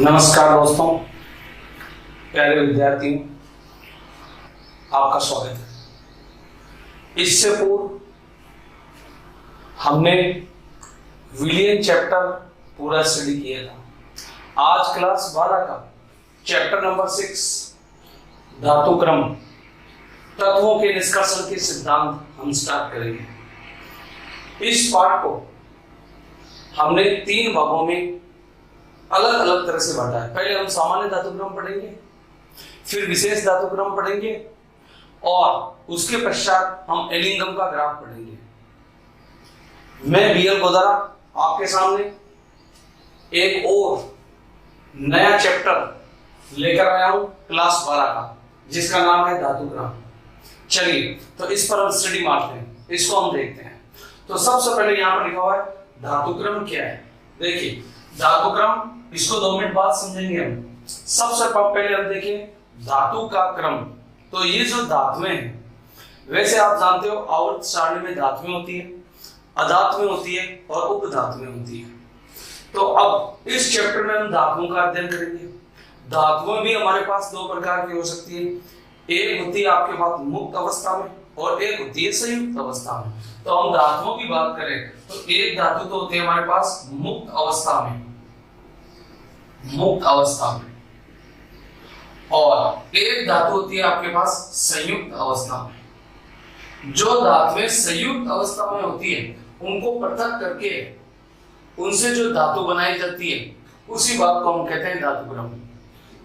नमस्कार दोस्तों, प्यारे विद्यार्थियों, आपका स्वागत है। इससे पूर्व हमने विलियन चैप्टर पूरा स्टडी किया था। आज क्लास 12 का चैप्टर नंबर 6 धातु क्रम तत्वों के निष्कर्षण के सिद्धांत हम स्टार्ट करेंगे। इस पाठ को हमने 3 भागों में अलग अलग तरह से बांटा है। पहले हम सामान्य धातुक्रम पढ़ेंगे, फिर विशेष धातुक्रम पढ़ेंगे और उसके पश्चात हम एलिंगम का ग्राफ पढ़ेंगे। मैं बीएल गोदारा आपके सामने एक और नया चैप्टर लेकर आया हूं क्लास 12 का, जिसका नाम है धातुक्रम। चलिए तो इस पर हम स्टडी मारते हैं, इसको हम देखते हैं। तो सबसे पहले यहां पर लिखा हुआ है धातुक्रम क्या है। देखिए धातुक्रम, इसको 2 मिनट बाद समझेंगे हम। सबसे पहले हम देखें धातु का क्रम। तो ये जो धातुएं हैं, वैसे आप जानते हो आवर्त सारणी में धातुएं होती है, अधातुएं होती है और उपधातुएं होती है। तो अब इस चैप्टर में हम धातुओं का अध्ययन करेंगे। धातुएं भी हमारे पास 2 प्रकार की हो सकती है। एक होती है आपके पास मुक्त अवस्था में और एक होती है संयुक्त अवस्था में। तो हम धातुओं की बात करें तो एक धातु तो होती है हमारे पास मुक्त अवस्था में, मुक्त अवस्था में, और एक धातु होती है आपके पास संयुक्त अवस्था में। जो धातुएं संयुक्त अवस्था में होती है उनको पृथक करके उनसे जो धातु बनाई जाती है उसी बात को हम कहते हैं धातुक्रम।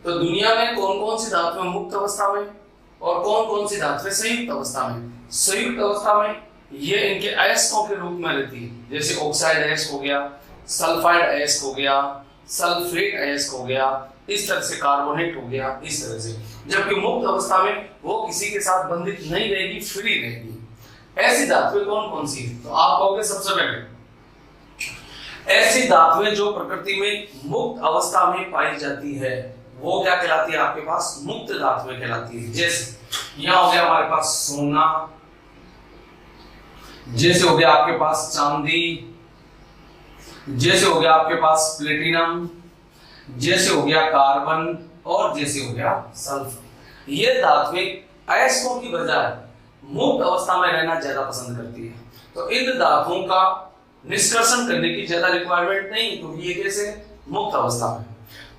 तो दुनिया में कौन कौन सी धातुएं मुक्त अवस्था में और कौन कौन सी धातुएं संयुक्त अवस्था में। संयुक्त अवस्था में ये इनके अयस्कों के रूप में रहती है, जैसे ऑक्साइड अयस्क हो गया, सल्फाइड अयस्क हो गया, सल्फेट अयस्क हो गया, इस तरह से कार्बोनेट हो गया, इस तरह से। जबकि मुक्त अवस्था में वो किसी के साथ बंधित नहीं रहेगी, फ्री रहेगी। ऐसी धातुएं कौन कौन सी है? तो आप कहोगे सबसे पहले ऐसी धातुएं जो प्रकृति में मुक्त अवस्था में पाई जाती है वो क्या कहलाती है? आपके पास मुक्त धातुएं कहलाती है। जैसे यहां हो गया हमारे पास सोना, जैसे हो गया आपके पास चांदी, जैसे हो गया आपके पास प्लेटिनम, जैसे हो गया कार्बन और जैसे हो गया सल्फर। ये धातुएं अयस्कों की बजाय मुक्त अवस्था में रहना ज्यादा पसंद करती है। तो इन धातुओं का निष्कर्षण करने की ज्यादा रिक्वायरमेंट नहीं, क्योंकि ये कैसे मुक्त अवस्था में।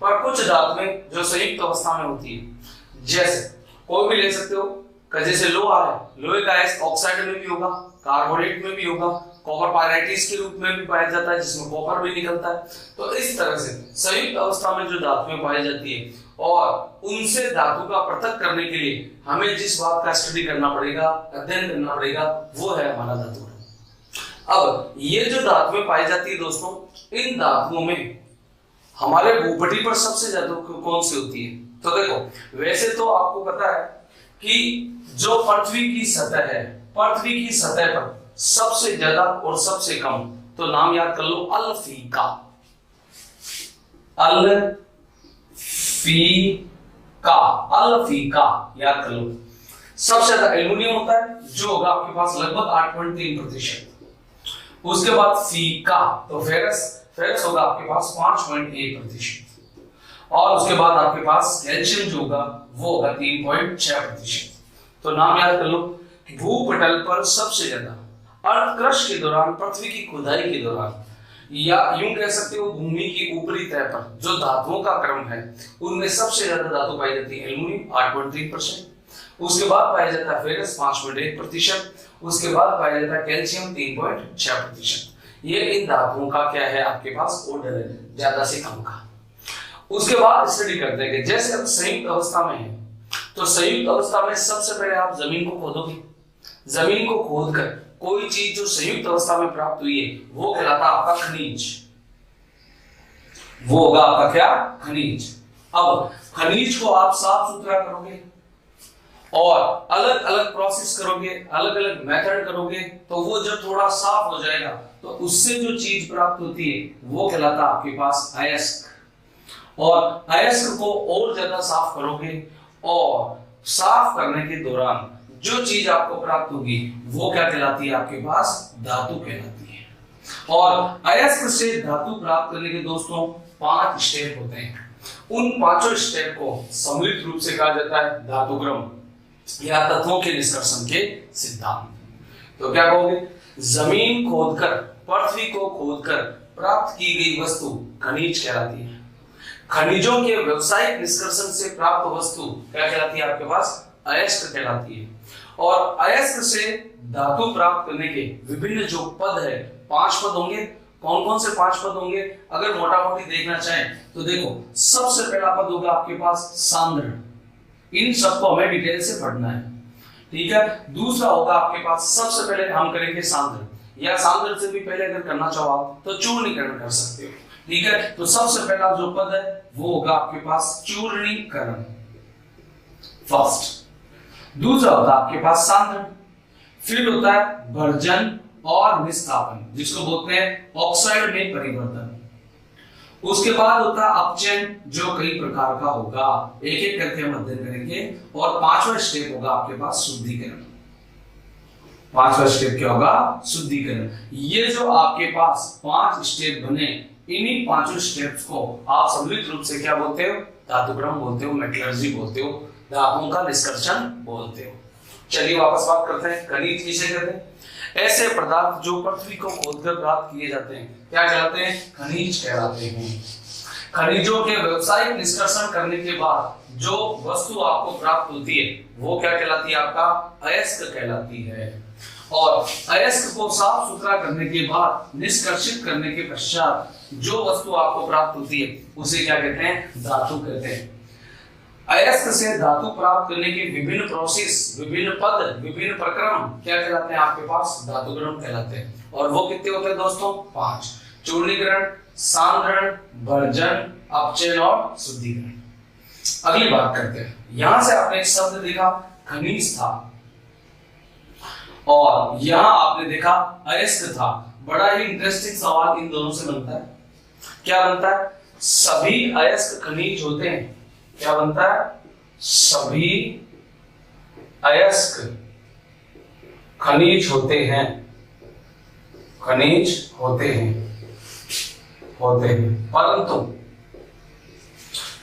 पर कुछ धातुएं जो संयुक्त अवस्था में होती है, जैसे कोई भी ले सकते हो, जैसे लोहा है, लोहे का अयस्क ऑक्साइड में भी होगा, कार्बोनेट में भी होगा, कॉपर पायराइटिस के रूप में भी पाया जाता है जिसमें कॉपर भी निकलता है। तो इस तरह से संयुक्त अवस्था में जो धातुएं पाई जाती है और उनसे धातु का पृथक करने के लिए हमें जिस बात का स्टडी करना पड़ेगा, अध्ययन करना पड़ेगा, वो है हमारा धातुक्रम। अब ये जो धातुएं पाई जाती है दोस्तों, इन धातुओं में हमारे भूपटल पर सबसे ज्यादा कौन सी होती है? तो देखो वैसे तो आपको पता है कि जो पृथ्वी की सतह है, पृथ्वी की सतह पर सबसे ज्यादा और सबसे कम, तो नाम याद कर लो अल्फीका। अल्फीका, अल्फीका याद कर लो। सबसे ज्यादा एल्युमिनियम होता है जो होगा आपके पास लगभग 8.3%। उसके बाद फीका तो फेरस, फेरस होगा आपके पास 5.1%। और उसके बाद आपके पास कैल्शियम जो होगा वो होगा 3.6%। तो नाम याद कर लो, भूपटल पर सबसे ज्यादा अर्थ क्रस्ट के दौरान, पृथ्वी की खुदाई के दौरान, या यूं कह सकते हो भूमि की ऊपरी तह पर जो धातुओं का क्रम है उनमें सबसे ज्यादा धातु पाई जाती है एल्युमिनियम 8.3%। उसके बाद पाया जाता है फेरस 5.1%। उसके बाद पाया जाता है कैल्शियम 3.6%। ये इन धातुओं का क्या है आपके पास ऑर्डर है, ज्यादा से कम का। उसके बाद स्टडी करते हैं कि जैसे अब संयुक्त अवस्था में है, तो संयुक्त अवस्था में सबसे पहले आप जमीन को खोदोगे। जमीन को खोदकर कोई चीज जो संयुक्त अवस्था में प्राप्त हुई है वो कहलाता है आपका खनिज, वो होगा आपका क्या? खनिज। अब खनिज को आप साफ सुथरा करोगे और अलग अलग प्रोसेस करोगे, अलग अलग मेथड करोगे, तो वो जब थोड़ा साफ हो जाएगा तो उससे जो चीज प्राप्त होती है वो कहलाता है आपके पास अयस्क। और अयस्क को और ज्यादा साफ करोगे और साफ करने के दौरान जो चीज आपको प्राप्त होगी वो क्या कहलाती है? आपके पास धातु कहलाती है। और अयस्क से धातु प्राप्त करने के दोस्तों 5 स्टेप होते हैं। उन पांचों स्टेप को सम्मिलित रूप से कहा जाता है धातुक्रम या तत्वों के निष्कर्षण के सिद्धांत। तो क्या कहोगे? जमीन खोदकर, पृथ्वी को खोदकर प्राप्त की गई वस्तु खनिज कहलाती है। खनिजों के व्यवसायिक निष्कर्षण से प्राप्त वस्तु क्या कहलाती है? आपके पास अयस्क कहलाती है। और अयस्क से धातु प्राप्त करने के विभिन्न जो पद है, 5 पद होंगे। कौन कौन से 5 पद होंगे? अगर मोटा मोटी देखना चाहें तो देखो, सबसे पहला पद होगा आपके पास सांद्रण। इन सबको हमें डिटेल से पढ़ना है, ठीक है। दूसरा होगा आपके पास, सबसे पहले हम करेंगे सांद्रण, या सांद्रण से भी पहले अगर करना चाहो आप तो चूर्णीकरण कर सकते हो, ठीक है। तो सबसे पहला जो पद है वो होगा आपके पास चूर्णीकरण, फर्स्ट। दूसरा होता है आपके पास सांद्रण, फिर होता है भर्जन और विस्थापन, जिसको बोलते हैं ऑक्साइड में परिवर्तन। उसके बाद होता है अपचयन, जो कई प्रकार का होगा, एक एक करके हम अध्ययन करेंगे। और 5वां स्टेप होगा आपके पास शुद्धिकरण। 5वां स्टेप क्या होगा? शुद्धिकरण। ये जो आपके पास 5 स्टेप बने, इन्हीं 5 स्टेप्स को आप सम्मिलित रूप से क्या बोलते हो? धातुक्रम बोलते हो, मेटलर्जी बोलते हो, धातुओं का निष्कर्षण बोलते हो। चलिए वापस बात करते हैं, खनिज किसे कहते हैं? ऐसे पदार्थ जो पृथ्वी को खोदकर प्राप्त किए जाते हैं क्या कहलाते हैं? खनिज कहलाते हैं। खनिजों के व्यवसायिक निष्कर्षण करने के बाद जो वस्तु आपको प्राप्त होती है वो क्या कहलाती है? आपका अयस्क कहलाती है। और अयस्क को साफ सुथरा करने के बाद, निष्कर्षित करने के पश्चात जो वस्तु आपको प्राप्त होती है उसे क्या कहते हैं? धातु कहते हैं। अयस्क से धातु प्राप्त करने के विभिन्न प्रोसेस, विभिन्न पद, विभिन्न प्रक्रम क्या कहलाते हैं? आपके पास धातुक्रम कहलाते हैं। और वो कितने होते हैं दोस्तों? 5। चूर्णीकरण, सांद्रण, भर्जन, अपचयन और शुद्धिकरण। अगली बात करते हैं, यहां से आपने एक शब्द देखा खनिज था, और यहां आपने देखा अयस्क था। बड़ा ही इंटरेस्टिंग सवाल इन दोनों से बनता है। क्या बनता है? सभी अयस्क खनिज होते हैं। क्या बनता है? सभी अयस्क खनिज होते हैं, खनिज होते हैं, परंतु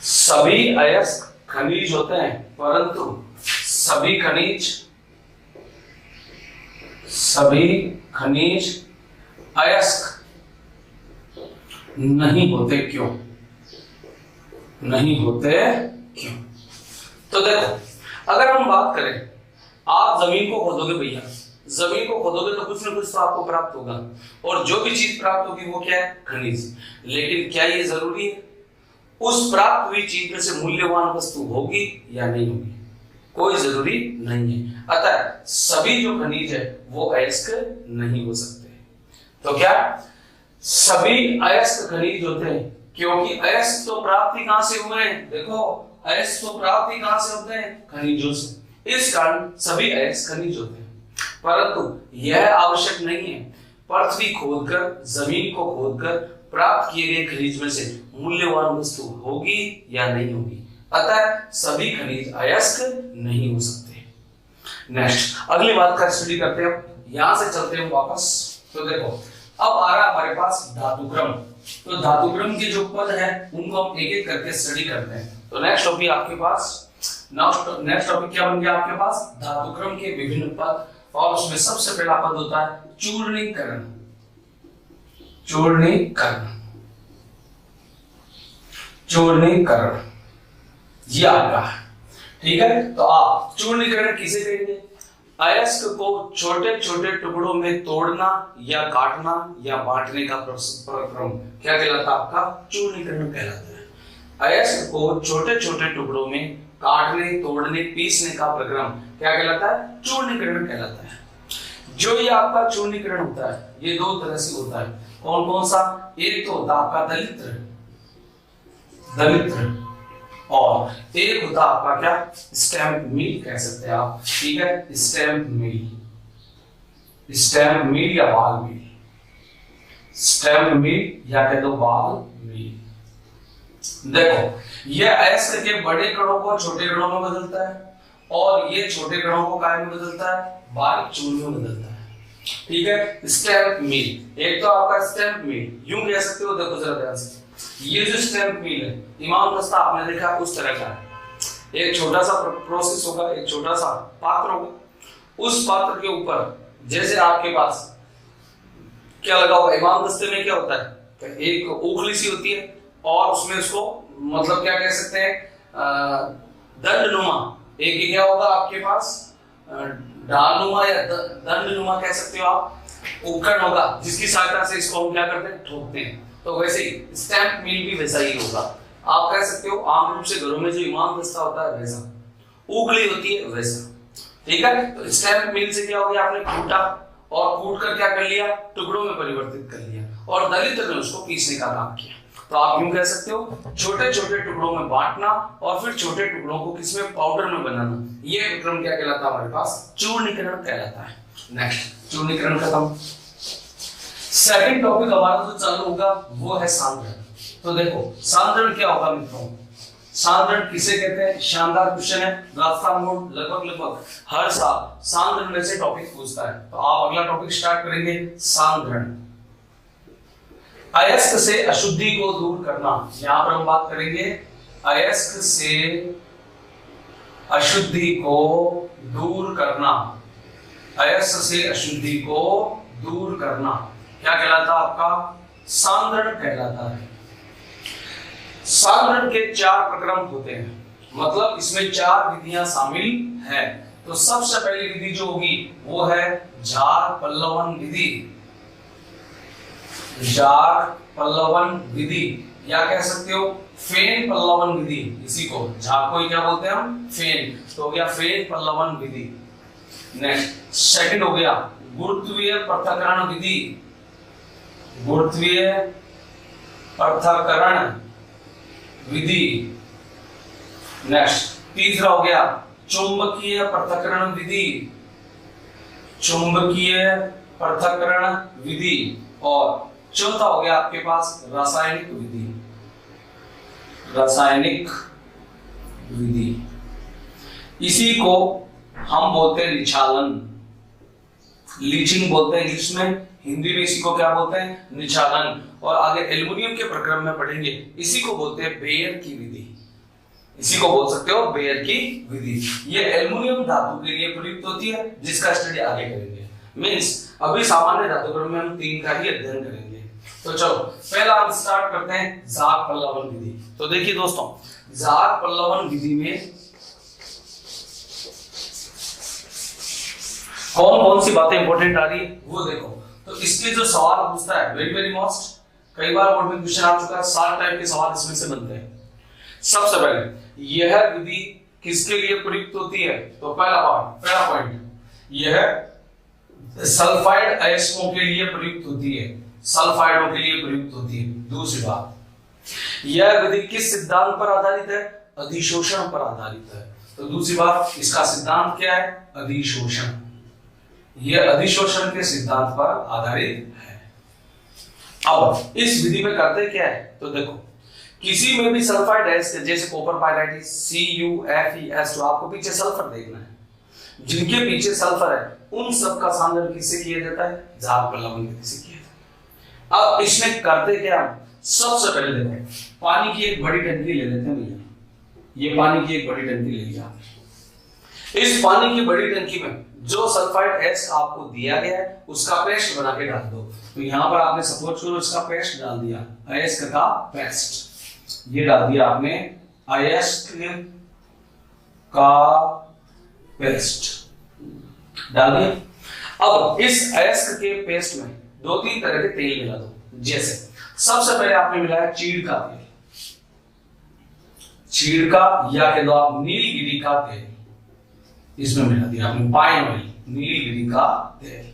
सभी अयस्क खनिज होते हैं, परंतु सभी खनिज अयस्क नहीं होते। क्यों नहीं होते? क्यों? तो देखो, अगर हम बात करें, आप जमीन को खोदोगे भैया, जमीन को खोदोगे तो कुछ ना कुछ तो आपको प्राप्त होगा, और जो भी चीज प्राप्त होगी वो क्या है? खनिज। लेकिन क्या ये जरूरी है? उस प्राप्त हुई चीज में से मूल्यवान वस्तु होगी या नहीं होगी? कोई जरूरी नहीं है। अतः सभी जो खनिज है वो अयस्क नहीं हो सकते। तो क्या सभी अयस्क खनिज होते हैं? क्योंकि अयस्क तो प्राप्ति कहां से हुए हैं? देखो, अयस्क तो प्राप्ति कहां से होते हैं? खनिजों से। इस कारण सभी अयस्क खनिज होते हैं, परंतु यह आवश्यक नहीं है पृथ्वी खोदकर, जमीन को खोदकर प्राप्त किए गए खनिज में से मूल्यवान वस्तु होगी या नहीं होगी। अतः सभी खनिज अयस्क नहीं हो सकते। नेक्स्ट, अगली बात का स्टडी करते हैं। यहां से चलते हैं वापस। तो देखो, अब आ रहा हमारे पास धातुक्रम। तो धातुक्रम के जो पद है उनको हम एक एक करके स्टडी करते हैं। तो नेक्स्ट टॉपिक आपके पास, नेक्स्ट टॉपिक क्या बन गया आपके पास? धातुक्रम के विभिन्न पद। और उसमें सबसे पहला पद होता है चूर्णीकरण। चूर्णीकरण, चूर्णीकरण ये आपका है, ठीक है। तो आप चूर्णीकरण किसे कहेंगे? अयस्क को छोटे छोटे टुकड़ों में तोड़ना या काटना या बांटने का प्रक्रम क्या कहलाता है? आपका चूर्णीकरण कहलाता है। अयस्क को छोटे छोटे टुकड़ों में काटने, तोड़ने, पीसने का प्रक्रम क्या कहलाता है? चूर्णीकरण कहलाता है। जो ये आपका चूर्णीकरण होता है ये 2 तरह से होता है। कौन कौन सा? एक तो होता है आपका दलित्र, दलित्र, और एक होता आपका क्या? स्टैम्प मिल कह सकते हैं आप, ठीक है। स्टैम्प मिल, स्टैम्प मिल या बाल मिल, स्टैम्प मिल या कह दो बाल मिल। देखो, ये अयस्क के बड़े कणों को छोटे कणों में बदलता है, और ये छोटे कणों को काय में बदलता है? बारीक चूर्ण में बदलता है, ठीक है। स्टैम्प मिल, एक तो आपका स्टैम्प मिल, यूं कह सकते हो। देखो जरा ध्यान से, ये जो स्टैम्प मिल है, इमाम दस्ता आपने देखा उस तरह का है। एक छोटा सा प्रोसेस होगा, एक छोटा सा पात्र होगा, उस पात्र के ऊपर जैसे आपके पास क्या लगा होगा, इमाम दस्ते में क्या होता है, एक उखली सी होती है और उसमें उसको मतलब क्या कह सकते हैं, दंडनुमा, एक क्या होगा आपके पास, डालनुमा या दंडनुमा कह सकते हो आप, उपकरण होगा जिसकी सहायता से इसको हम क्या करते हैं, ठोकते हैं। तो वैसे ही स्टैम्प मिल भी वैसा ही होगा। आप कह सकते हो आम रूप से घरों में जो इमाम दस्ता होता है वैसा, उखली होती है वैसा, ठीक है। तो स्टैम्प मिल से क्या हो गया, आपने कूटा और कूट कर क्या कर लिया, टुकड़ों में परिवर्तित कर लिया और दलित ने उसको पीसने का काम किया। तो आप यूं कह सकते हो छोटे छोटे टुकड़ों में बांटना और फिर छोटे टुकड़ों को किसमें, पाउडर में बनाना, ये विक्रम क्या कहलाता है हमारे पास, चूर्णीकरण कहलाता है। नेक्स्ट, चूर्णीकरण खत्म। सेकंड टॉपिक हमारा जो चालू होगा वो है सांद्रण। तो देखो सांद्रण क्या होगा मित्रों, सांद्रण किसे कहते हैं, शानदार क्वेश्चन है, राजस्थान बोर्ड लगभग हर साल सांद्रण में से टॉपिक पूछता है। तो आप अगला टॉपिक स्टार्ट करेंगे, सांद्रण। अयस्क से अशुद्धि को दूर करना, यहां पर हम बात करेंगे अयस्क से अशुद्धि को दूर करना। अयस्क से अशुद्धि को दूर करना क्या कहलाता है आपका, सांद्रण कहलाता है। सांद्रण के 4 प्रक्रम होते हैं, मतलब इसमें 4 विधियां शामिल है। तो सबसे पहली विधि जो होगी वो है जार पल्लवन विधि। जार पल्लवन विधि या कह सकते हो फेन पल्लवन विधि, इसी को जार को क्या बोलते हैं हम, फेन। तो हो गया फेन पल्लवन विधि। नेक्स्ट, सेकंड हो गया गुरुत्वीय पृथक्करण विधि। गुरुत्वीय पृथक्करण विधि। नेक्स्ट, तीसरा हो गया चुंबकीय पृथक्करण विधि। चुंबकीय पृथक्करण विधि। और चौथा हो गया आपके पास रासायनिक विधि। रासायनिक विधि, इसी को हम बोलते हैं निछालन, लीचिंग बोलते हैं इंग्लिश में, हिंदी में इसी को क्या बोलते हैं, निछालन। और आगे एल्युमिनियम के प्रक्रम में पढ़ेंगे, इसी को बोलते हैं बेयर की विधि। इसी को बोल सकते हो बेयर की विधि। ये एल्युमिनियम धातु के लिए प्रयुक्त होती है, जिसका स्टडी आगे करेंगे। मींस अभी सामान्य धातुक्रम में हम 3 का ही अध्ययन करेंगे। तो चलो पहला हम स्टार्ट करते हैं जार पल्लवन विधि। तो देखिए दोस्तों, जार पल्लवन विधि में कौन कौन सी बातें इंपॉर्टेंट आ रही है वो देखो। तो इसके जो सवाल पूछता है वेरी मोस्ट, कई बार बोर्ड में क्वेश्चन आ चुका है, 7 टाइप के सवाल इसमें से बनते हैं। सबसे पहले यह विधि किसके लिए प्रयुक्त होती है, तो पहला पॉइंट यह सल्फाइड अयस्कों के लिए प्रयुक्त होती है, सल्फाइडों के लिए प्रयुक्त होती है। दूसरी बात, यह विधि किस सिद्धांत पर आधारित है, अधिशोषण पर आधारित है। तो दूसरी बात, इसका सिद्धांत क्या है, अधिशोषण। यह अधिशोषण के सिद्धांत पर आधारित है। अब इस विधि में करते क्या है, तो देखो किसी में भी सल्फाइड अयस्क जैसे कॉपर पायराइट CuFeS2, आपको पीछे सल्फर देखना है, जिनके पीछे सल्फर है उन सब का सांद्रण किससे किया जाता है, जार पल्लवन विधि से किया जाता है। अब इसमें करते क्या, सबसे पहले देखो पानी की एक बड़ी टंकी ले लेते हैं भैया, ये पानी की एक बड़ी टंकी ले लिया। इस पानी की बड़ी टंकी में जो सल्फाइड अयस्क आपको दिया गया है उसका पेस्ट बना के डाल दो। तो यहां पर आपने सपोज करो इसका पेस्ट डाल दिया, अयस्क का पेस्ट, ये डाल दिया आपने अयस्क का पेस्ट डाल दिया। अब इस अयस्क के पेस्ट में 2-3 तरह के तेल मिला दो। जैसे सबसे पहले आपने मिलाया चीड़ का तेल, चीड़ का या कह दो आप नीलगिरी का तेल, इसमें मिला दिया आपने पाइन ऑयल, नीलगिरी का तेल,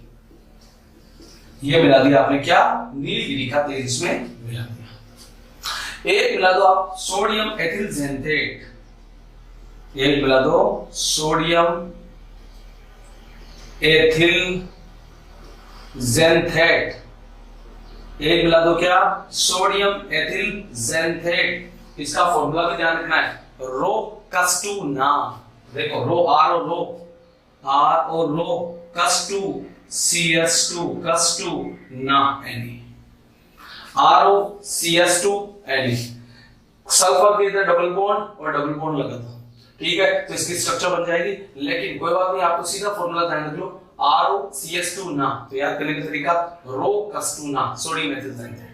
ये मिला दिया आपने क्या, नीलगिरी का तेल इसमें मिला दिया। एक मिला दो आप सोडियम एथिल जेंथेट, एक मिला दो सोडियम एथिल जेंथेट, एक मिला दो क्या, सोडियम एथिल जेंथेट। इसका फॉर्मूला भी ध्यान रखना है, रोकस्टूना। देखो रो आर और रो कस2 CS2 कस2 ना Na। ROCS2Na, सल्फर के इधर डबल बॉन्ड और डबल बॉन्ड लगा था, ठीक है, तो इसकी स्ट्रक्चर बन जाएगी। लेकिन कोई बात नहीं, आपको सीधा फॉर्मूला ध्यान रख लो, ROCS2 ना, तो याद करने का तरीका ROCS2 ना, सोडियम एथिल सल्फेट।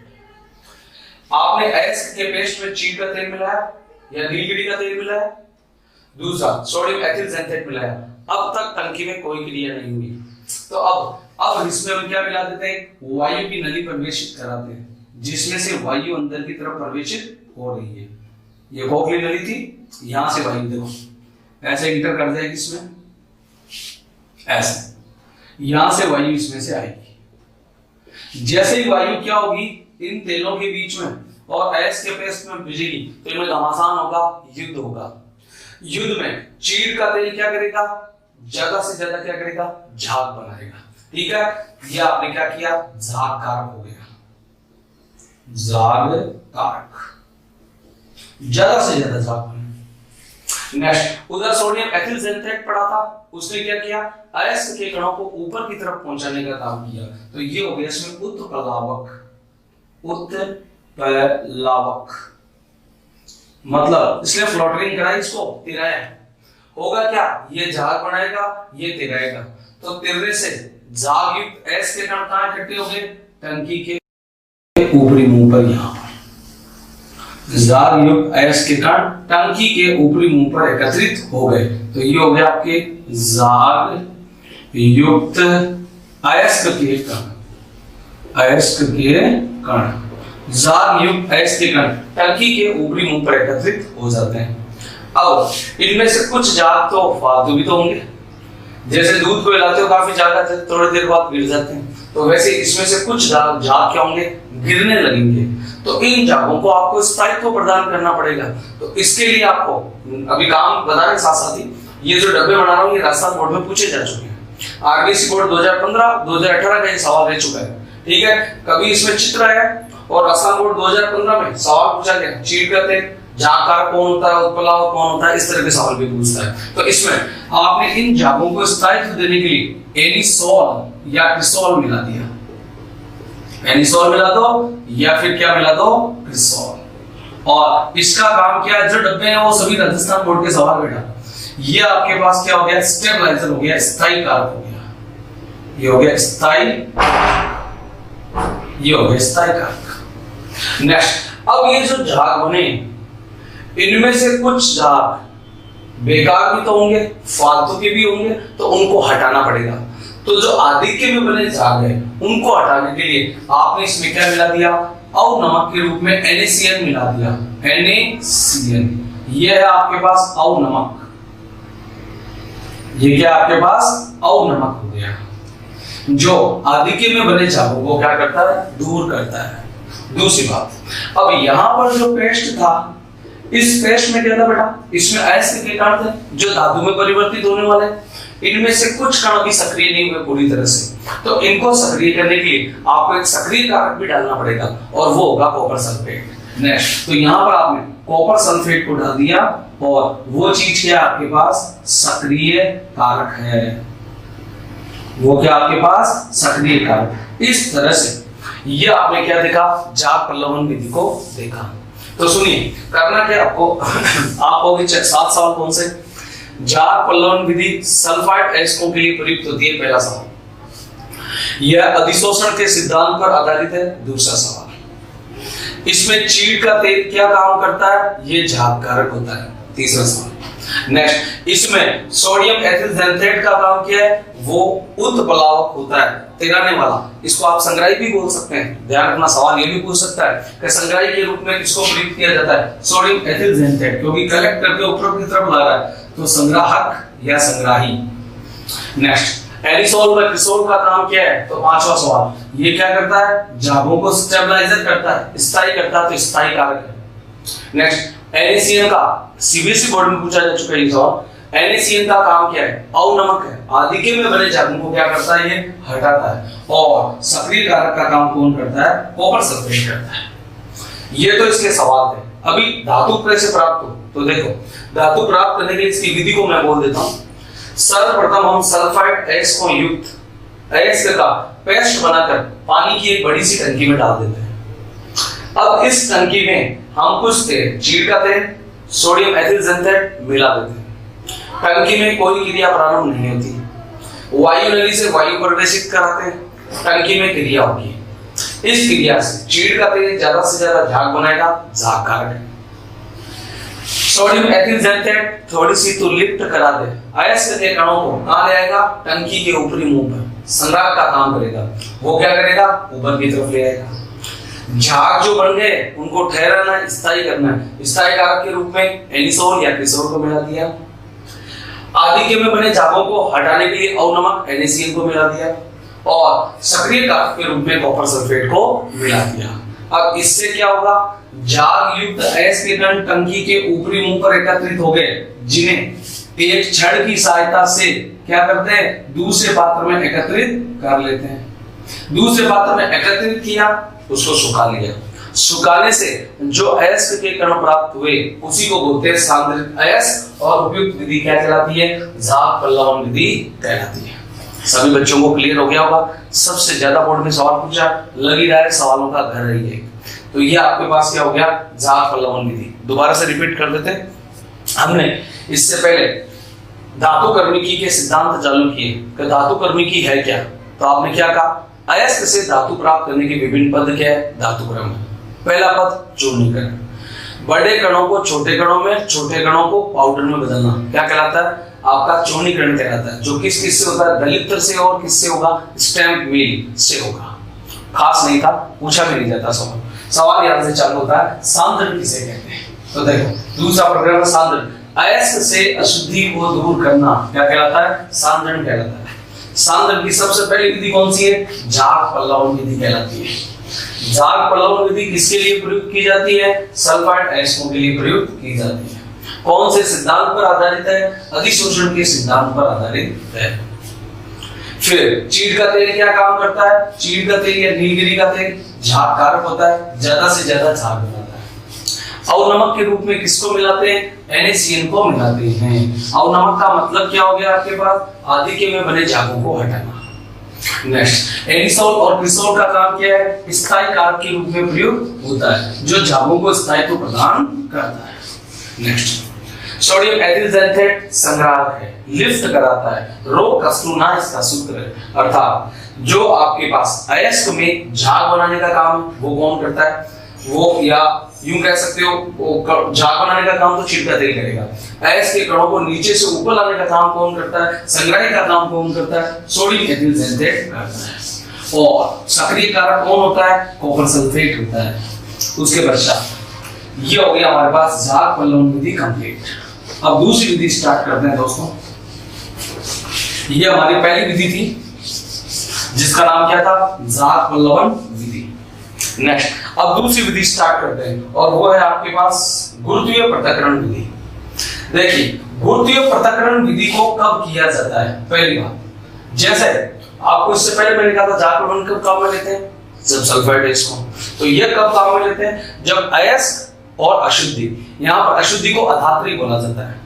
आपने एसिड के पेस्ट में चीड़ का तेल मिलाया या नीलगिरी का तेल मिलाया, दूसरा सोडियम एथिल सल्फेट मिलाया, अब तक टंकी में कोई क्रिया नहीं हुई, तो अब इसमें हम क्या मिला देते हैं, वायु की नली प्रवेशित कराते हैं, जिसमें से वायु अंदर की तरफ प्रवेशित हो रही है। ये खोखली नली थी, यहां से वायु देखो ऐसे इंटर कर जाएगी इसमें, ऐसे यहां से वायु इसमें से आएगी। जैसे ही वायु क्या होगी इन तेलों के बीच में और एस के पेस्ट में भिजेगी, तो इनमें घमासान होगा, युद्ध होगा। युद्ध में चीड़ का तेल क्या करेगा, ज्यादा से ज्यादा क्या करेगा, झाग बनाएगा, ठीक है। ये आपने क्या किया, झाग कारक हो गया, झाग कारक, ज्यादा से ज्यादा झाग बना। नेक्स्ट उधर सोडियम एथिल सल्फेट पड़ा था, उसने क्या किया, अयस्क के कणों को ऊपर की तरफ पहुंचाने का काम किया, तो ये हो गया इसमें उत्प्लावक। उत्प्लावक मतलब इसलिए फ्लोटरिंग कराई, इसको तिराया, होगा क्या, ये झाग बनाएगा, ये तिराएगा, तो तिरने से झाग युक्त एस के कण कहां इकट्ठे हो गए, टंकी के ऊपरी मुंह पर, यहां झाग युक्त एस के कण टंकी के ऊपरी मुंह पर एकत्रित हो गए, तो ये हो गया आपके झाग युक्त अयस्क के कण, अयस्क के कण, झाग युक्त अयस्क के कण टंकी के ऊपरी मुंह पर एकत्रित हो जाते हैं। अब इनमें से कुछ झाग तो फालतू भी तो होंगे, जैसे दूध को हिलाते हो काफी झाग आते हैं, थोड़ी देर बाद गिर जाते हैं, तो वैसे इसमें से कुछ झाग क्या होंगे, गिरने लगेंगे, तो इन झागों को आपको स्थायित्व प्रदान करना पड़ेगा। तो इसके लिए आपको अभी काम बता रहे साथ साथ ही, ये जो डब्बे बना रहा हूँ ये राजस्थान बोर्ड में पूछे जा चुके हैं, आरबीसी बोर्ड 2015 2018 का ये सवाल रह चुका है, ठीक है। कभी इसमें चित्र आया और राजस्थान बोर्ड 2015 में सवाल पूछा गया, चीड़ का तेल, झाग कौन होता है, उत्प्लावक कौन होता है, इस तरह के सवाल भी पूछता है। तो इसमें आपने इन झागों को स्थायित्व देने के लिए एनिसोल या क्रिसोल मिला दिया, एनिसोल मिला दो या फिर क्या मिला दो, क्रिसोल। और इसका काम क्या है, जो डब्बे हैं वो सभी राजस्थान बोर्ड के सवाल बेटा, ये आपके पास क्या हो गया, स्टेबलाइजर हो गया, स्थायी कारक हो गया, ये हो गया स्थायी, ये हो गया स्थायी कारक। नेक्स्ट अब ये जो झाग बने, इनमें से कुछ झाग बेकार भी तो होंगे, फालतू के भी होंगे, तो उनको हटाना पड़ेगा। तो जो आदिक्य में बने झाग है उनको हटाने के लिए आपने इसमें क्या मिला दिया, अवनमक के रूप में NaCN मिला दिया, NaCN, ये है आपके पास अवनमक, ये क्या आपके पास अवनमक हो गया, जो आदिक्य में बने झागों को क्या करता है, दूर करता है। दूसरी बात, अब यहां पर जो पेस्ट था, इस पेस्ट में क्या था बेटा, इसमें अयस्क के कण थे जो धातु में परिवर्तित होने वाले, इनमें से कुछ कण अभी सक्रिय नहीं हुए पूरी तरह से, तो इनको सक्रिय करने के लिए आपको एक सक्रिय कारक भी डालना पड़ेगा और वो होगा कॉपर सल्फेट। नेक्स्ट तो यहां पर आपने कॉपर सल्फेट को डाल दिया और वो चीज क्या आपके पास, सक्रिय कारक है, वो क्या आपके पास सक्रिय कारक। इस तरह से ये आपने क्या देखा, झाग प्रलवन विधि को देखा। तो सुनिए करना क्या आपको, आप होगी 7 सवाल कौन से, झाग प्रलवन विधि सल्फाइड अयस्कों के लिए प्रयुक्त होती है, पहला सवाल, यह अधिशोषण के सिद्धांत पर आधारित है, दूसरा सवाल, इसमें चीड़ का तेल क्या काम करता है, ये झाग कारक होता है, तीसरा सवाल। नेक्स्ट इसमें सोडियम एथिल सल्फेट का काम क्या है, वो उत्प्लावक होता है, तिराने वाला, इसको आप संग्राही भी बोल सकते हैं, ध्यान रखना सवाल ये भी पूछ सकता है कि संग्राही के रूप में किसको प्रयुक्त किया जाता है, सोडियम एथिल सल्फेट, क्योंकि कलेक्ट करके ऊपर की तरफ ला रहा है, तो संग्राहक या संग्राही। नेक्स्ट एनिसोल व क्रिसोल का काम क्या है, तो पांचवा सवाल, ये क्या करता है, झागों को स्टेबलाइजर करता है, स्थायी करता है, तो स्थायी कारक है। नेक्स्ट NaCN का सीबीएसई बोर्ड में पूछा जा चुका है ये सवाल, NaCN का काम क्या है, अवनमक है, आदिक्य में बने झागों को क्या करता है, ये हटाता है, और सक्रिय कारक का काम कौन करता है, कॉपर सल्फेट करता है। ये तो इसके सवाल थे। अभी धातु कैसे प्राप्त हो, तो देखो धातु प्राप्त करने के लिए इसकी विधि को मैं बोल देता हूं। सर्वप्रथम हम सल्फाइड अयस्क को युक्त अयस्क का पेस्ट बनाकर पानी की एक बड़ी सी टंकी में डाल देते हैं, अब इस टंकी में हम कुछ तेल, चीड़ का तेल, सोडियम एथिल जेंथेट मिला देते हैं। टंकी में कोई क्रिया प्रारंभ नहीं होती, वायु नली से वायु प्रवेशित कराते हैं, टंकी में क्रिया होगी। इस क्रिया से चीड़ का तेल ज्यादा से ज्यादा झाग बनाएगा, झाग कारक है। सोडियम एथिल जेंथेट थोड़ी सी तो लिफ्ट करा दे, अयस्क के कणों को कहां ले आएगा, टंकी के ऊपरी मुंह पर संग्राहक का काम करेगा। वो क्या करेगा, ऊपर की तरफ ले आएगा। झाग जो बन गए उनको ठहराना, स्थायी करना है। स्थायी कारक के रूप में एनिसोल या क्रिसोल को मिला दिया। आदिके में बने झागों को हटाने के लिए अवनमक NaCl को मिला दिया और सक्रिय कारक के रूप में कॉपर सल्फेट को मिला दिया। अब इससे क्या होगा, झाग युक्त अयस्क के कण टंकी के ऊपरी मुंह पर एकत्रित हो गए, जिन्हें एक छड़ की सहायता से क्या करते हैं, दूसरे पात्र में एकत्रित कर लेते हैं। दूसरे पात्र में एकत्रित किया, उसको सुखा लिया। सुखाने से जो अयस्क के कण प्राप्त हुए उसी को बोलते हैं सांद्रित अयस्क और उपयुक्त विधि क्या कहलाती है, झाग पल्लवन विधि कहलाती है। सभी बच्चों को क्लियर हो गया होगा। सबसे ज्यादा बोर्ड में सवाल पूछा, लगी रहा है सवालों का घर रही है। तो ये आपके पास क्या हो गया, झाग पल्लवन विधि। दोबारा से रिपीट कर देते हैं। हमने इससे पहले धातु कर्मिकी के सिद्धांत चालू किए कि धातु कर्मिकी है क्या। तो आपने क्या कहा, अयस्क से धातु प्राप्त करने के विभिन्न पद क्या है, धातुक्रम है। पहला पद चूर्णीकरण, बड़े कणों को छोटे कणों में, छोटे कणों को पाउडर में बदलना क्या कहलाता है, आपका चूर्णीकरण कहलाता है। जो किस किस से होता है, दलित्र से और किससे होगा, स्टैम्प मिल से होगा। खास नहीं था, पूछा भी नहीं जाता सवाल। सवाल यहां से चालू होता है, सांद्रण किसे कहते हैं। तो देखो दूसरा प्रोग्राम है सांद्रण। अयस्क से अशुद्धि को दूर करना क्या कहलाता है, सांद्रण कहलाता है। सांद्रण की सबसे पहली विधि कौन सी है, झाग पल्लवन विधि कहलाती है। झाग पल्लवन विधि किसके लिए प्रयुक्त की जाती है, सल्फाइड अयस्कों के लिए प्रयुक्त की जाती है। कौन से सिद्धांत पर आधारित है, अधिशोषण के सिद्धांत पर आधारित है। फिर चीड़ का तेल क्या काम करता है, चीड़ का तेल या नीलगिरी का तेल झाग कारक होता है, ज्यादा से ज्यादा झाग बनाता है। अवनमक के रूप में किसको मिलाते हैं, NaCl को मिलाते हैं। अवनमक का मतलब क्या हो गया आपके पास, आदिके में बने झागों को हटाना। नेक्स्ट, एनिसोल और क्रिसोल का काम क्या है, स्थायी कारक के रूप में प्रयुक्त होता है, जो झागों को स्थायित्व प्रदान करता है। नेक्स्ट, सोडियम एथिल जेंथेट संग्राहक है, लिफ्ट कराता है। रो कस्टूना इसका सूत्र है। अर्थात जो आपके पास अयस्क में झाग बनाने का काम वो कौन करता है, वो या यूं कह सकते हो झाग बनाने का काम तो चीड़ का तेल करेगा। अयस्क के कणों को नीचे से ऊपर लाने का काम कौन करता है, संग्राही का काम कौन करता है, सोडियम एथिल जेंथेट करता है। और सक्रिय कारक कौन होता है, कॉपर सल्फेट होता है। उसके पश्चात ये हो गया हमारे पास झाग पल्लवन विधि कंप्लीट। अब दूसरी विधि स्टार्ट करते हैं दोस्तों। ये हमारी पहली विधि थी जिसका नाम क्या था, झाग पल्लवन विधि। नेक्स्ट, अब दूसरी विधि स्टार्ट करते हैं और वो है आपके पास गुरुत्वीय पृथक्करण विधि। देखिए गुरुत्वीय पृथक्करण विधि को कब किया जाता है, पहली बात जैसे आपको इससे पहले मैंने कहा था झाग पल्लवन कब काम में लेते हैं, जब सल्फाइड अयस्क को। तो ये कब काम में लेते हैं, जब अयस्क और अशुद्धि, यहाँ पर अशुद्धि को अधात्री बोला जाता है।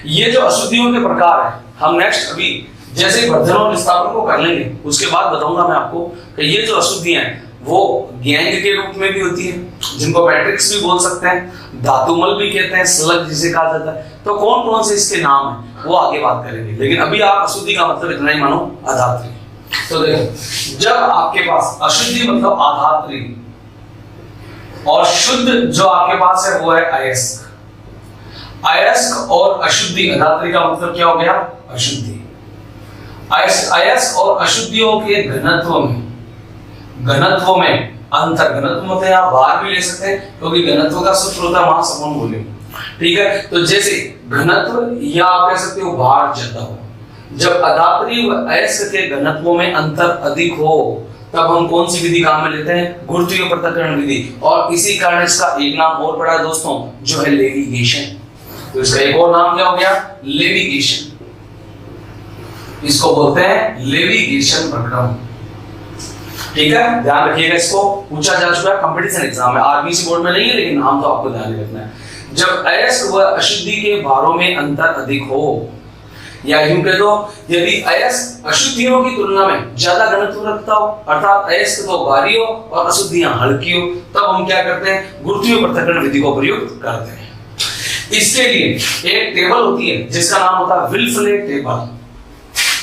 ये जो अशुद्धियों के प्रकार है हम नेक्स्ट अभी जैसे वर्धन और विस्थापन को कर लेंगे उसके बाद बताऊंगा मैं आपको कि ये जो अशुद्धियां हैं वो गैंग के रूप में भी होती है, जिनको मैट्रिक्स भी बोल सकते हैं, धातुमल भी कहते हैं, स्लग जिसे कहा जाता है। तो कौन कौन से इसके नाम है वो आगे बात करेंगे, लेकिन अभी आप अशुद्धि का मतलब इतना ही मानो, अधात्री। तो देखो जब आपके पास अशुद्धि मतलब अधात्री और शुद्ध जो आपके पास है वो है अयस्क। अयस्क और अशुद्धि, अधात्री का मतलब क्या हो गया, अशुद्धि। अयस्क और अशुद्धियों के घनत्व में अंतर, घनत्व मतलब आप बाहर भी ले सकते हैं क्योंकि घनत्व का सूत्र होता है महासमूह वॉल्यूम, ठीक है। तो जैसे घनत्व या आप कह सकते हो भार ज्यादा हो, जब अधात्री व अयस्क के घनत्वों में अंतर अधिक हो तब हम कौन सी विधि काम में लेते हैं, गुरुत्वीय पृथक्करण विधि। और इसी कारण इसका एक नाम और पड़ा दोस्तों जो है लेविगेशन। तो इसका एक और नाम क्या हो गया, लेविगेशन। इसको बोलते हैं लेविगेशन प्रक्रम, ठीक है। ध्यान रखिएगा, इसको पूछा जा चुका है कंपटीशन एग्जाम में, आरबीसी बोर्ड में नहीं है लेकिन नाम तो आपको ध्यान रखना है। जब अयस्क व अशुद्धि के भारों में अंतर अधिक हो या यूं कह दो, यदि अयस्क अशुद्धियों की तुलना में ज्यादा घनत्व रखता हो, अर्थात अयस्क तो भारी हो और अशुद्धियां हल्की हो, तब हम क्या करते हैं, गुरुत्वीय पृथक्करण विधि को प्रयुक्त करते हैं। इसके लिए एक टेबल होती है जिसका नाम होता है विल्फले टेबल।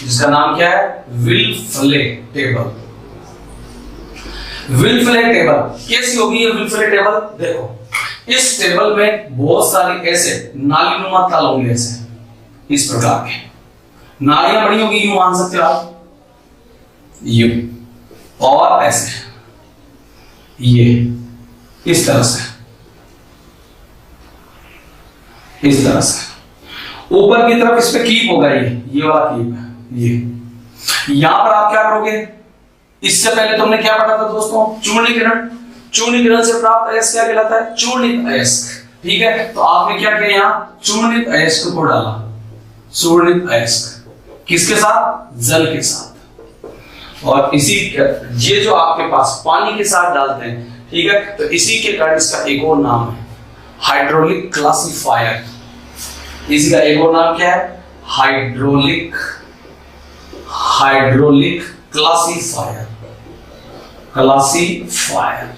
जिसका नाम क्या है, विल्फले टेबल। विल्फले टेबल कैसी होगी ये विल्फले टेबल? देखो, इस टेबल में बहुत सारे ऐसे नालीनुमा तल होंगे, ऐसे इस प्रकार के नालियां बनी होगी, यूं मान सकते हो आप, यूं, और ऐसे ये इस तरह से, इस तरह से ऊपर की तरफ इस पे कीप होगा, ये वाला कीप है। ये यहां पर आप क्या करोगे, इससे पहले तुमने क्या पढ़ा था दोस्तों, चूर्णीकरण। चूर्णीकरण से प्राप्त अयस्क क्या कहलाता है, चूर्णित अयस्क। ठीक है, तो आपने क्या किया, यहाँ चूर्णित अयस्क को डाला। चूर्णित अयस्क किसके साथ, जल के साथ। और इसी ये जो आपके पास पानी के साथ डालते हैं, ठीक है, तो इसी के कारण इसका एक और नाम है हाइड्रोलिक क्लासिफायर। इसका एक और नाम क्या है, हाइड्रोलिक क्लासिफायर।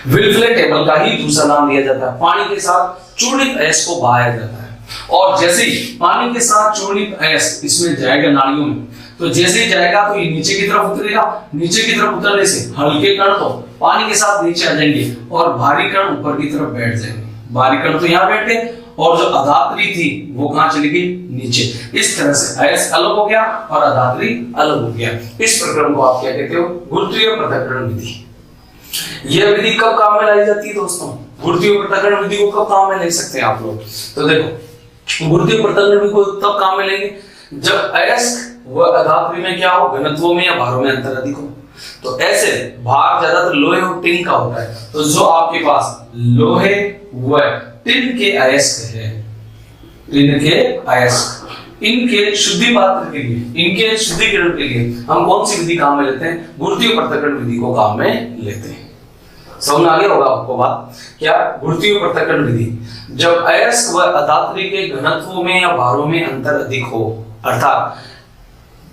विल्फले टेबल का ही दूसरा नाम दिया जाता है। पानी के साथ चूर्णित अयस्क को बहाया जाता है, और जैसे ही पानी के साथ चूर्णित अयस्क इसमें जाएगा नालियों में, तो जैसे ही जाएगा तो ये नीचे की तरफ उतरेगा। नीचे की तरफ उतरने से हल्के कण तो पानी के साथ नीचे आ जाएंगे और भारी कण ऊपर की तरफ बैठ जाएंगे। भारी कण तो यहाँ बैठ गए और जो अधात्री थी वो कहां चली गई, नीचे। इस तरह से अयस्क अलग हो गया और अधात्री अलग हो गया। इस प्रक्रम को आप क्या कहते हो, गुरुत्वीय पृथक्करण विधि। यह विधि कब काम में लाई जाती है दोस्तों, गुरुत्वीय पृथक्करण विधि को कब काम में ले सकते हैं आप लोग, तो देखो गुरुत्वीय पृथक्करण विधि को तब काम में लेंगे जब अयस्क व अधात्री में क्या हो, घनत्वों में या भारों में अंतर अधिक हो। तो ऐसे भार ज्यादातर लोहे और टिन का होता है, तो जो आपके पास लोहे व टिन के अयस्क है, टिन के अयस्क, इनके शुद्धि पात्र के लिए, इनके शुद्धिकरण के लिए हम कौन सी विधि काम में लेते हैं, गुरुत्वीय पृथक्करण विधि को काम में लेते हैं। समझ में आ गया होगा आपको बात, क्या गुरुत्वीय पृथक्करण विधि, जब अयस्क व अधात्री के घनत्वों में या भारों में अंतर अधिक हो, अर्थात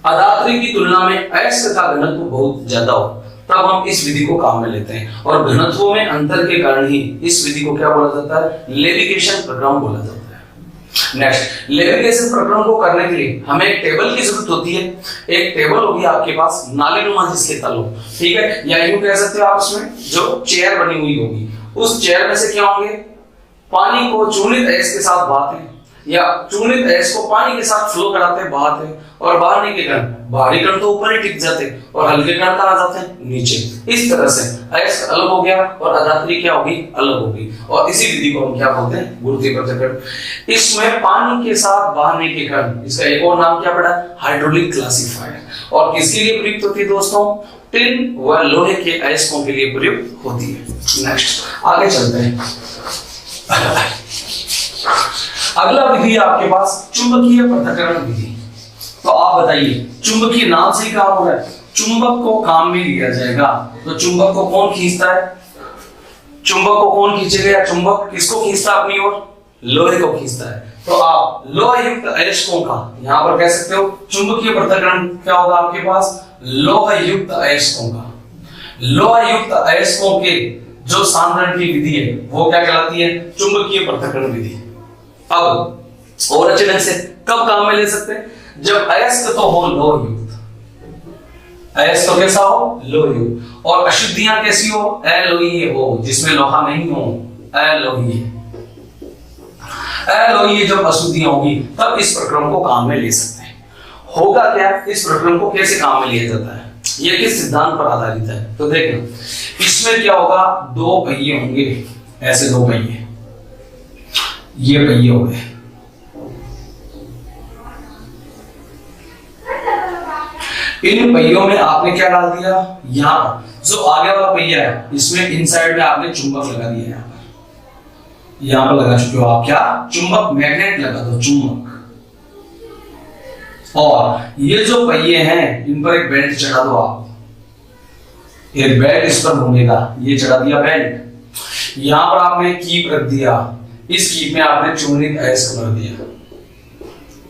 अधात्री की तुलना में अयस्क का घनत्व बहुत ज्यादा हो, तब हम इस विधि को काम में लेते हैं। और घनत्वों में अंतर के कारण ही इस विधि को क्या बोला जाता है, लेविगेशन प्रक्रम बोला जाता है। नेक्स्ट, लेविगेशन प्रक्रम को करने के लिए हमें एक टेबल की जरूरत होती है। एक टेबल होगी आपके पास, नालीनुमा जिसके तल हो, ठीक है, या यूं कह सकते हो आप उसमें जो चेयर बनी हुई होगी, उस चेयर में से क्या होंगे, पानी को चूर्णित अयस्क के साथ बहाते हैं, या चूर्णित अयस्क को पानी के साथ फ्लो कराते हैं, बहाते हैं, और बहाने के कारण भारी कण तो ऊपर ही टिक जाते हैं और हल्के कण कहां जाते हैं, नीचे। इस तरह से अयस्क अलग हो गया और अधात्री क्या होगी, अलग होगी, और इसी विधि को हम क्या बोलते हैं, गुरुत्वीय पृथक्करण। इसमें पानी के साथ बहाने के कारण इसका एक और नाम क्या पड़ा, हाइड्रोलिक क्लासिफायर। और किसके लिए प्रयुक्त होती है दोस्तों, टिन व लोहे के अयस्कों के लिए प्रयुक्त होती है। नेक्स्ट आगे चलते हैं। अगला विधि आपके पास चुंबकीय पृथक्करण विधि। तो आप बताइए, चुंबकीय नाम से ही काम हो रहा है, चुंबक को काम में लिया जाएगा, तो चुंबक को कौन खींचता है, चुंबक को कौन खींचेगा, चुंबक किसको खींचता है अपनी ओर, लोहे को खींचता है। तो आप लोह युक्त अयस्कों का यहां पर कह सकते हो चुंबकीय पृथक्करण क्या होगा आपके पास, लोह युक्त अयस्कों का। लोह युक्त अयस्कों के जो सांद्रण की विधि है वो क्या कहलाती है, चुंबकीय पृथक्करण विधि। अब और अच्छे ढंग से कब काम में ले सकते हैं, जब अयस्क तो हो लोह युक्त, अयस्क तो कैसा हो, लोह युक्त, और अशुद्धियां कैसी हो, अलोहीय हो, जिसमें लोहा नहीं हो, अलोहीय। अलोहीय जब अशुद्धियां होगी तब इस प्रक्रम को काम में ले सकते हैं। होगा क्या, इस प्रक्रम को कैसे काम में लिया जाता है, यह किस सिद्धांत पर आधारित है, तो देखना इसमें क्या होगा, दो पहिए होंगे, ऐसे दो पहिए, ये पहिए हो गए, इन पहियों में आपने क्या डाल दिया, यहां जो आगे वाला पहिया है इसमें इनसाइड में आपने चुंबक लगा दिया है, यहां पर लगा चुके हो आप, क्या चुंबक, मैग्नेट लगा दो, चुंबक। और ये जो पहिए हैं इन पर एक बेल्ट चढ़ा दो आप, एक बेल्ट इस पर घूमेगा, ये चढ़ा दिया बेल्ट। यहां पर आपने कीप रख दिया, इस कीप में आपने चूर्णित अयस्क भर दिया,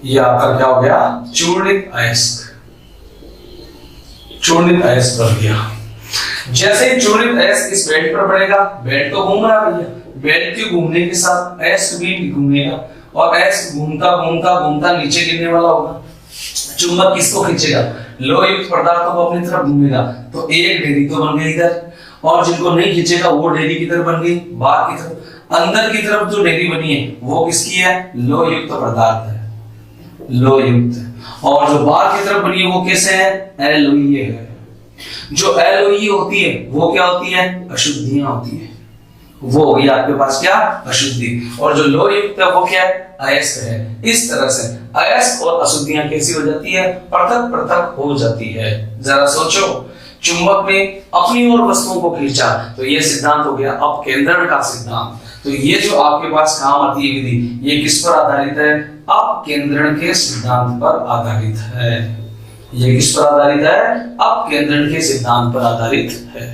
ये आपका क्या हो गया, चूर्णित अयस्क, चूर्णित अयस्क बन गया। जैसे ही चूर्णित अयस्क इस बेल्ट पर पड़ेगा, बेल्ट तो घूम रहा है भैया, बेल्ट के घूमने के साथ अयस्क भी घूमेगा और अयस्क घूमता घूमता घूमता नीचे गिरने वाला होगा। चुंबक किसको खींचेगा, लोह युक्त पदार्थों को अपनी तरफ घूमेगा, तो एक ढेरी तो बन गई इधर, और जिनको नहीं खींचेगा वो ढेरी किधर बन गई, बाहर की तरफ। अंदर की तरफ जो ढेरी बनी है वो किसकी है, लोह युक्त पदार्थ है, लोह युक्त। और जो बाहर की तरफ बनी है वो कैसे है, अलोहीय है। जो अलोहीय होती है वो क्या होती है, अशुद्धियां होती है, वो होगी आपके पास क्या, अशुद्धि। और जो लोह युक्त है वो क्या है, अयस्क है। इस तरह से अयस्क और अशुद्धियां कैसी हो जाती है, पृथक पृथक हो जाती है। जरा सोचो, चुंबक ने अपनी ओर वस्तुओं को खींचा, तो ये सिद्धांत हो गया अपकेंद्रण का सिद्धांत। तो ये जो आपके पास काम आती है विधि, ये किस पर आधारित है, अपकेंद्रण के सिद्धांत पर आधारित है। ये किस पर आधारित है, अपकेंद्रण के सिद्धांत पर आधारित है।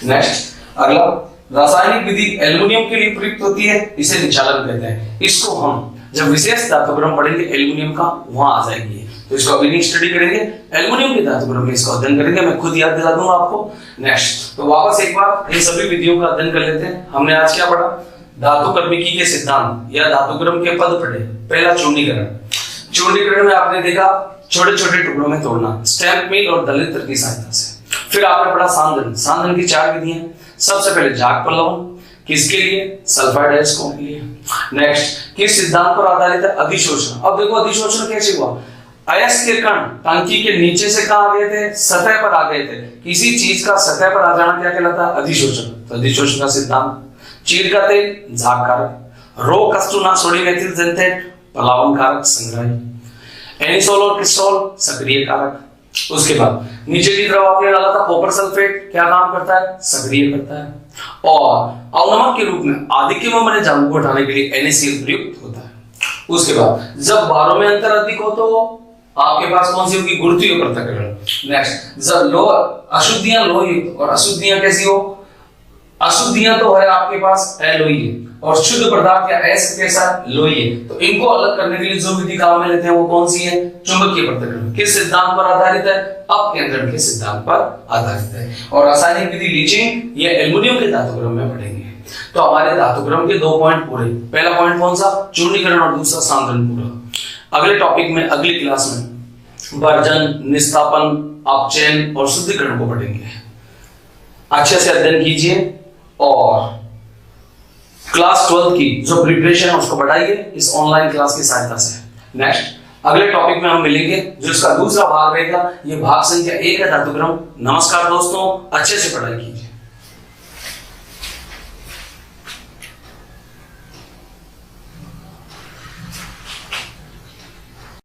नेक्स्ट, अगला रासायनिक विधि एल्युमिनियम के लिए प्रयुक्त होती है, इसे निचालन कहते हैं। इसको हम जब विशेष धातुक्रम पढ़ेंगे एल्युमिनियम का, वहां आ जाएगी, तो इसको अभी नहीं स्टडी करेंगे, एल्युमिनियम के धातुक्रम में इसका अध्ययन करेंगे, मैं खुद याद दिला दूंगा आपको। नेक्स्ट, तो वापस एक बार इन सभी विधियों का अध्ययन कर लेते हैं। हमने आज क्या पढ़ा, धातुकर्मिकी के सिद्धांत या धातुक्रम के पद पढ़े। पहला चूर्णीकरण, चूर्णीकरण में आपने देखा छोटे छोटे टुकड़ों में तोड़ना, स्टैम्प मिल और दलित्र की सहायता से। फिर आपने पढ़ा सांधन, सांधन की 4 विधियां। सबसे पहले जाग प्रलवन, किसके लिए, सल्फाइड अयस्कों के लिए। नेक्स्ट, किस सिद्धांत पर आधारित है, अधिशोषण। अब देखो अधिशोषण कैसे हुआ, अयस्क के कण टांकी के नीचे से कहां आ गए थे, सतह पर आ गए थे। किसी चीज का सतह पर आ जाना क्या कहलाता है, अधिशोषण। तो अधिशोषण का सिद्धांत, चीड़ का तेल झाग कारक, रो कस्टूना सोडियम एथिल जेंथेट प्लावन कारक संग्रही, एनिसोल और क्रिस्टोल सक्रिय कारक। उसके बाद नीचे की तरफ आपने डाला था कॉपर सल्फेट, क्या काम करता है, सक्रिय करता है। और अवनमक के रूप में आधिक्य में बने जामुन को हटाने के लिए NaCl प्रयुक्त होता है। उसके बाद जब बारों में अंतर अधिक हो तो आपके पास कौन सी होगी, गुरुत्वीय पृथक्करण। नेक्स्ट, जब लोह अशुद्धियां लोह युक्त और अशुद्धियां कैसी हो, अशुद्धियां तो है आपके पास अलोहीय और शुद्ध पदार्थ या अयस्क कैसा, लोहीय। तो इनको अलग करने के लिए जो विधि काम में लेते हैं वो कौन सी है, चुंबकीय पृथक्करण। किस सिद्धांत पर आधारित है, अपकेंद्रण के सिद्धांत पर आधारित है। और रासायनिक विधि लीचिंग, ये एल्युमिनियम के धातुक्रम में पढ़ेंगे। तो हमारे धातुक्रम के 2 पॉइंट पूरे। पहला पॉइंट कौन सा, चूर्णीकरण, और दूसरा सांद्रण पूरा। अगले टॉपिक में अगली क्लास में वर्जन, निस्तापन, अपचयन और शुद्धिकरण को पढ़ेंगे। अच्छे से अध्ययन कीजिए और क्लास 12 की जो प्रिपरेशन है उसको बढ़ाइए इस ऑनलाइन क्लास की सहायता से। नेक्स्ट, अगले टॉपिक में हम मिलेंगे, जो इसका दूसरा भाग रहेगा, ये भाग संख्या 1 है धातुक्रम। नमस्कार दोस्तों, अच्छे से पढ़ाई कीजिए।